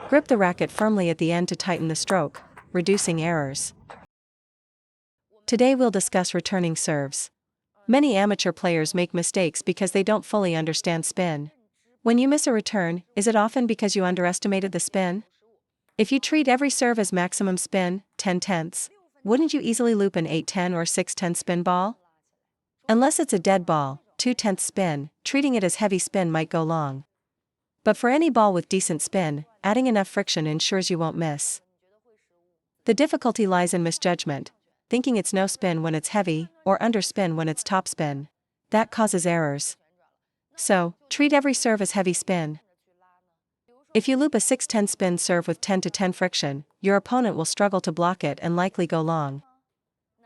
Grip the racket firmly at the end to tighten the stroke, reducing errors. Today we'll discuss returning serves. Many amateur players make mistakes because they don't fully understand spin. When you miss a return, is it often because you underestimated the spin? If you treat every serve as maximum spin, 10/10, wouldn't you easily loop an 8/10 or 6/10 spin ball? Unless it's a dead ball, 2/10 spin, treating it as heavy spin might go long. But for any ball with decent spin, adding enough friction ensures you won't miss. The difficulty lies in misjudgment, thinking it's no spin when it's heavy, or underspin when it's topspin. That causes errors. So, treat every serve as heavy spin. If you loop a 6/10 spin serve with 10-10 friction, your opponent will struggle to block it and likely go long.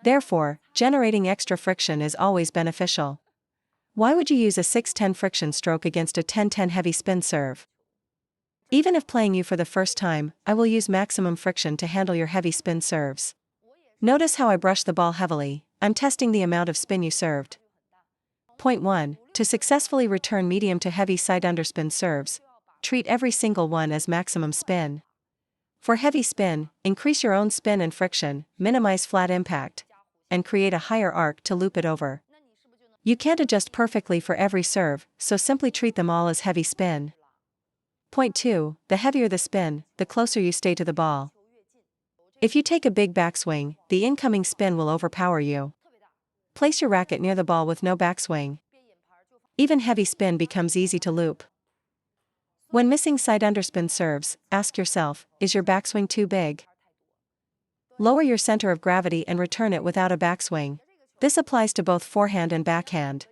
Therefore, generating extra friction is always beneficial. Why would you use a 6/10 friction stroke against a 10-10 heavy spin serve? Even if playing you for the first time, I will use maximum friction to handle your heavy spin serves. Notice how I brush the ball heavily. I'm testing the amount of spin you served. Point 1. To successfully return medium to heavy side underspin serves, treat every single one as maximum spin. For heavy spin, increase your own spin and friction, minimize flat impact, and create a higher arc to loop it over. You can't adjust perfectly for every serve, so simply treat them all as heavy spin. Point 2. The heavier the spin, the closer you stay to the ball. If you take a big backswing, the incoming spin will overpower you. Place your racket near the ball with no backswing. Even heavy spin becomes easy to loop. When missing side underspin serves, ask yourself, is your backswing too big? Lower your center of gravity and return it without a backswing. This applies to both forehand and backhand.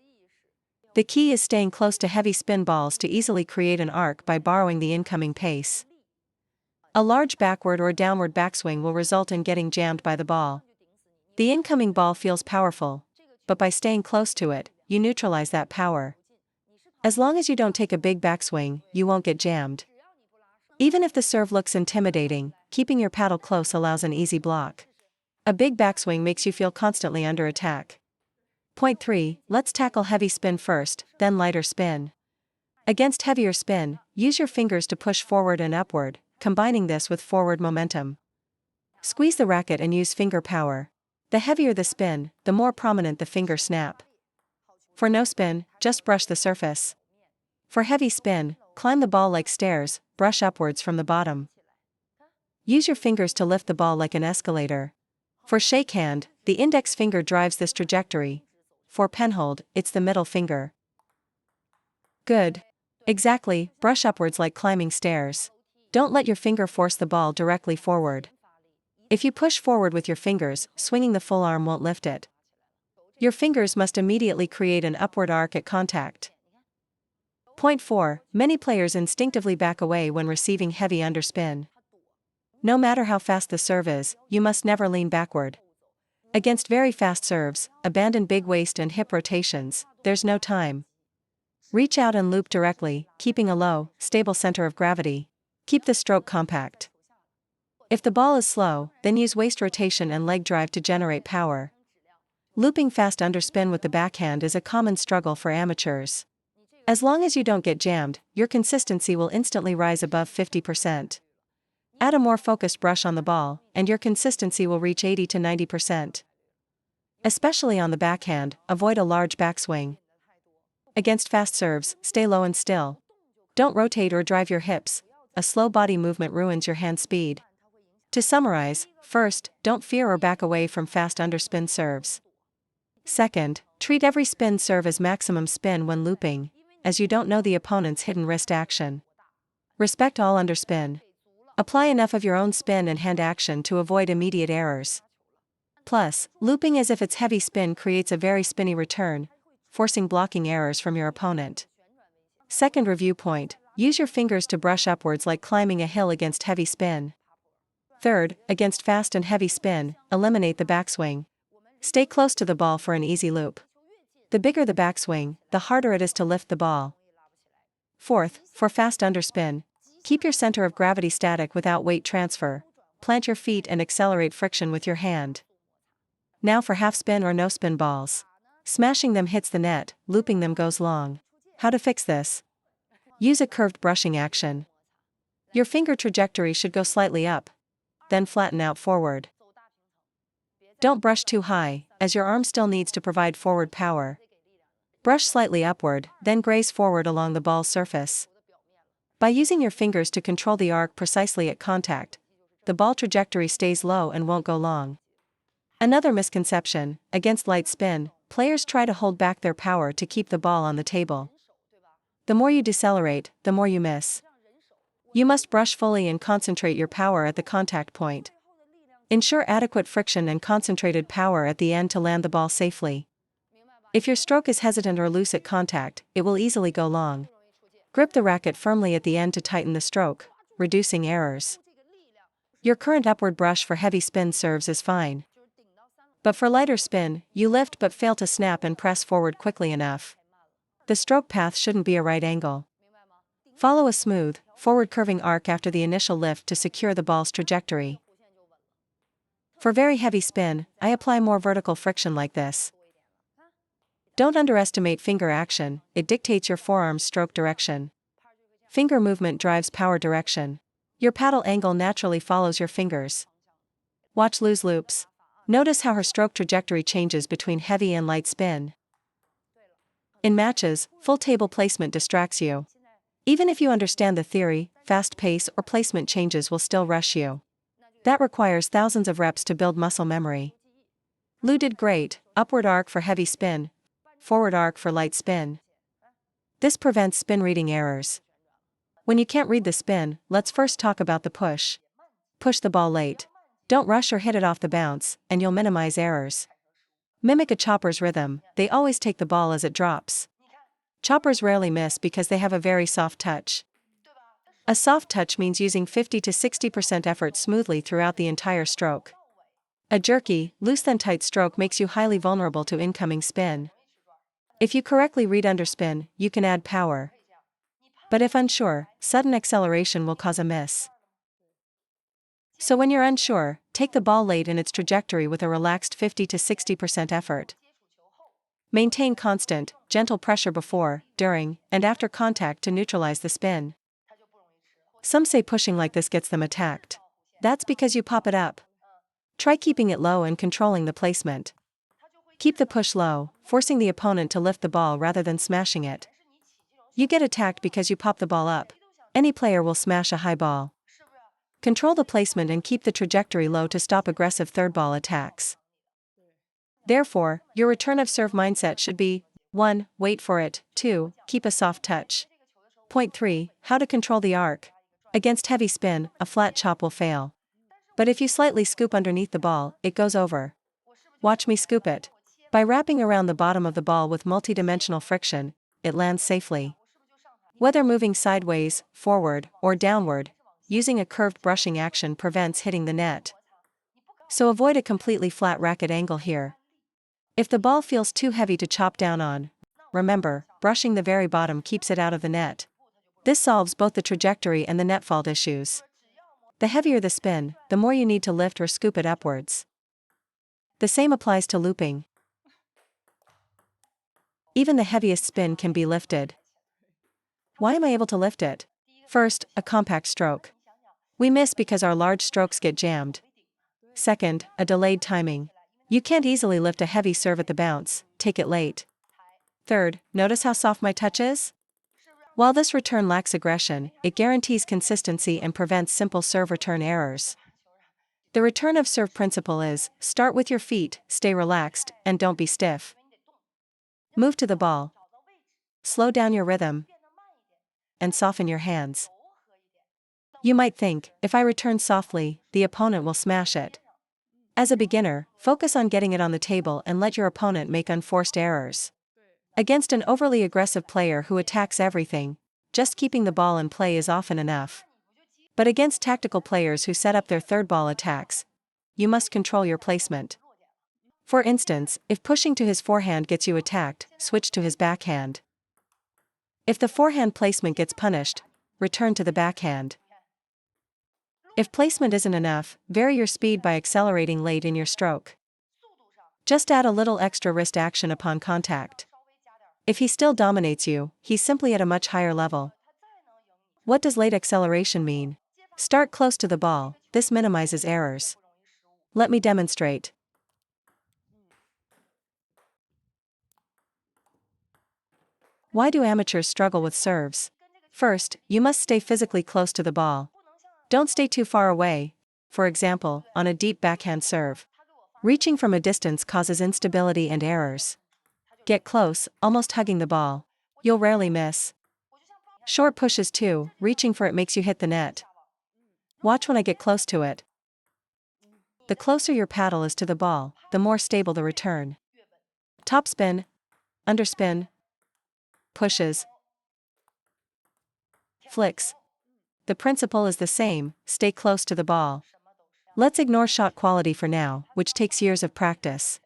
The key is staying close to heavy spin balls to easily create an arc by borrowing the incoming pace. A large backward or downward backswing will result in getting jammed by the ball. The incoming ball feels powerful, but by staying close to it, you neutralize that power. As long as you don't take a big backswing, you won't get jammed. Even if the serve looks intimidating, keeping your paddle close allows an easy block. A big backswing makes you feel constantly under attack. Point 3. Let's tackle heavy spin first, then lighter spin. Against heavier spin, use your fingers to push forward and upward, combining this with forward momentum. Squeeze the racket and use finger power. The heavier the spin, the more prominent the finger snap. For no spin, just brush the surface. For heavy spin, climb the ball like stairs, brush upwards from the bottom. Use your fingers to lift the ball like an escalator. For shakehand, the index finger drives this trajectory. For penhold, it's the middle finger. Good. Exactly, brush upwards like climbing stairs. Don't let your finger force the ball directly forward. If you push forward with your fingers, swinging the full arm won't lift it. Your fingers must immediately create an upward arc at contact. Point 4. Many players instinctively back away when receiving heavy underspin. No matter how fast the serve is, you must never lean backward. Against very fast serves, abandon big waist and hip rotations, there's no time. Reach out and loop directly, keeping a low, stable center of gravity. Keep the stroke compact. If the ball is slow, then use waist rotation and leg drive to generate power. Looping fast underspin with the backhand is a common struggle for amateurs. As long as you don't get jammed, your consistency will instantly rise above 50%. Add a more focused brush on the ball, and your consistency will reach 80 to 90%. Especially on the backhand, avoid a large backswing. Against fast serves, stay low and still. Don't rotate or drive your hips. A slow body movement ruins your hand speed. To summarize, first, don't fear or back away from fast underspin serves. Second, treat every spin serve as maximum spin when looping, as you don't know the opponent's hidden wrist action. Respect all underspin. Apply enough of your own spin and hand action to avoid immediate errors. Plus, looping as if it's heavy spin creates a very spinny return, forcing blocking errors from your opponent. Second review point, use your fingers to brush upwards like climbing a hill against heavy spin. Third, against fast and heavy spin, eliminate the backswing. Stay close to the ball for an easy loop. The bigger the backswing, the harder it is to lift the ball. Fourth, for fast underspin, keep your center of gravity static without weight transfer. Plant your feet and accelerate friction with your hand. Now for half spin or no spin balls. Smashing them hits the net, looping them goes long. How to fix this? Use a curved brushing action. Your finger trajectory should go slightly up, then flatten out forward. Don't brush too high, as your arm still needs to provide forward power. Brush slightly upward, then graze forward along the ball's surface. By using your fingers to control the arc precisely at contact, the ball trajectory stays low and won't go long. Another misconception: against light spin, players try to hold back their power to keep the ball on the table. The more you decelerate, the more you miss. You must brush fully and concentrate your power at the contact point. Ensure adequate friction and concentrated power at the end to land the ball safely. If your stroke is hesitant or loose at contact, it will easily go long. Grip the racket firmly at the end to tighten the stroke, reducing errors. Your current upward brush for heavy spin serves is fine. But for lighter spin, you lift but fail to snap and press forward quickly enough. The stroke path shouldn't be a right angle. Follow a smooth, forward curving arc after the initial lift to secure the ball's trajectory. For very heavy spin, I apply more vertical friction like this. Don't underestimate finger action, it dictates your forearm's stroke direction. Finger movement drives power direction. Your paddle angle naturally follows your fingers. Watch Lou's loops. Notice how her stroke trajectory changes between heavy and light spin. In matches, full table placement distracts you. Even if you understand the theory, fast pace or placement changes will still rush you. That requires thousands of reps to build muscle memory. Lou did great: upward arc for heavy spin, forward arc for light spin. This prevents spin reading errors. When you can't read the spin, let's first talk about the push. Push the ball late. Don't rush or hit it off the bounce, and you'll minimize errors. Mimic a chopper's rhythm, they always take the ball as it drops. Choppers rarely miss because they have a very soft touch. A soft touch means using 50 to 60% effort smoothly throughout the entire stroke. A jerky, loose then tight stroke makes you highly vulnerable to incoming spin. If you correctly read underspin, you can add power. But if unsure, sudden acceleration will cause a miss. So when you're unsure, take the ball late in its trajectory with a relaxed 50 to 60% effort. Maintain constant, gentle pressure before, during, and after contact to neutralize the spin. Some say pushing like this gets them attacked. That's because you pop it up. Try keeping it low and controlling the placement. Keep the push low, forcing the opponent to lift the ball rather than smashing it. You get attacked because you pop the ball up. Any player will smash a high ball. Control the placement and keep the trajectory low to stop aggressive third ball attacks. Therefore, your return of serve mindset should be: 1. Wait for it. 2. Keep a soft touch. Point 3. How to control the arc. Against heavy spin, a flat chop will fail. But if you slightly scoop underneath the ball, it goes over. Watch me scoop it. By wrapping around the bottom of the ball with multidimensional friction, it lands safely. Whether moving sideways, forward, or downward, using a curved brushing action prevents hitting the net. So avoid a completely flat racket angle here. If the ball feels too heavy to chop down on, remember, brushing the very bottom keeps it out of the net. This solves both the trajectory and the net fault issues. The heavier the spin, the more you need to lift or scoop it upwards. The same applies to looping. Even the heaviest spin can be lifted. Why am I able to lift it? First, a compact stroke. We miss because our large strokes get jammed. Second, a delayed timing. You can't easily lift a heavy serve at the bounce, take it late. Third, notice how soft my touch is? While this return lacks aggression, it guarantees consistency and prevents simple serve return errors. The return of serve principle is: start with your feet, stay relaxed, and don't be stiff. Move to the ball. Slow down your rhythm. And soften your hands. You might think, if I return softly, the opponent will smash it. As a beginner, focus on getting it on the table and let your opponent make unforced errors. Against an overly aggressive player who attacks everything, just keeping the ball in play is often enough. But against tactical players who set up their third ball attacks, you must control your placement. For instance, if pushing to his forehand gets you attacked, switch to his backhand. If the forehand placement gets punished, return to the backhand. If placement isn't enough, vary your speed by accelerating late in your stroke. Just add a little extra wrist action upon contact. If he still dominates you, he's simply at a much higher level. What does late acceleration mean? Start close to the ball, this minimizes errors. Let me demonstrate. Why do amateurs struggle with serves? First, you must stay physically close to the ball. Don't stay too far away, for example, on a deep backhand serve. Reaching from a distance causes instability and errors. Get close, almost hugging the ball. You'll rarely miss. Short pushes too, reaching for it makes you hit the net. Watch when I get close to it. The closer your paddle is to the ball, the more stable the return. Topspin, underspin, pushes, flicks. The principle is the same, stay close to the ball. Let's ignore shot quality for now, which takes years of practice.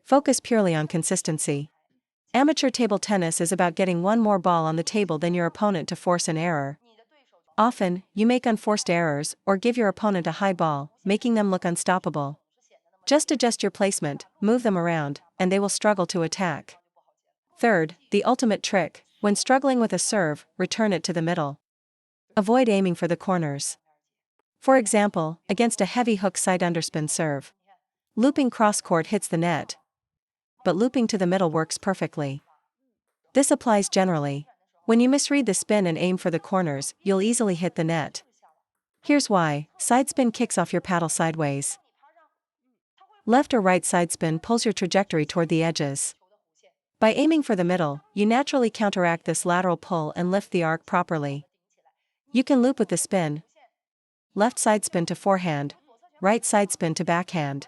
Focus purely on consistency. Amateur table tennis is about getting one more ball on the table than your opponent to force an error. Often, you make unforced errors or give your opponent a high ball, making them look unstoppable. Just adjust your placement, move them around, and they will struggle to attack. Third, the ultimate trick: when struggling with a serve, return it to the middle. Avoid aiming for the corners. For example, against a heavy hook side underspin serve. Looping cross-court hits the net, but looping to the middle works perfectly. This applies generally. When you misread the spin and aim for the corners, you'll easily hit the net. Here's why: sidespin kicks off your paddle sideways. Left or right sidespin pulls your trajectory toward the edges. By aiming for the middle, you naturally counteract this lateral pull and lift the arc properly. You can loop with the spin. Left sidespin to forehand, right sidespin to backhand.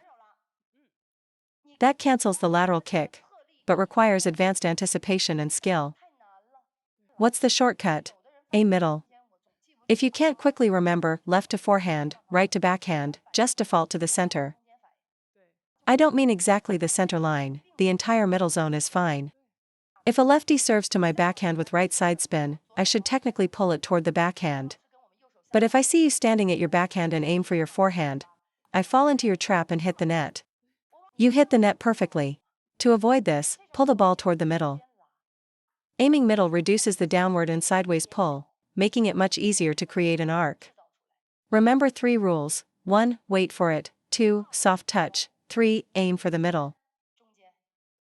That cancels the lateral kick, but requires advanced anticipation and skill. What's the shortcut? Aim middle. If you can't quickly remember left to forehand, right to backhand, just default to the center. I don't mean exactly the center line, the entire middle zone is fine. If a lefty serves to my backhand with right side spin, I should technically pull it toward the backhand. But if I see you standing at your backhand and aim for your forehand, I fall into your trap and hit the net. You hit the net perfectly. To avoid this, pull the ball toward the middle. Aiming middle reduces the downward and sideways pull, making it much easier to create an arc. Remember 3 rules: 1. Wait for it. 2. Soft touch. 3. Aim for the middle.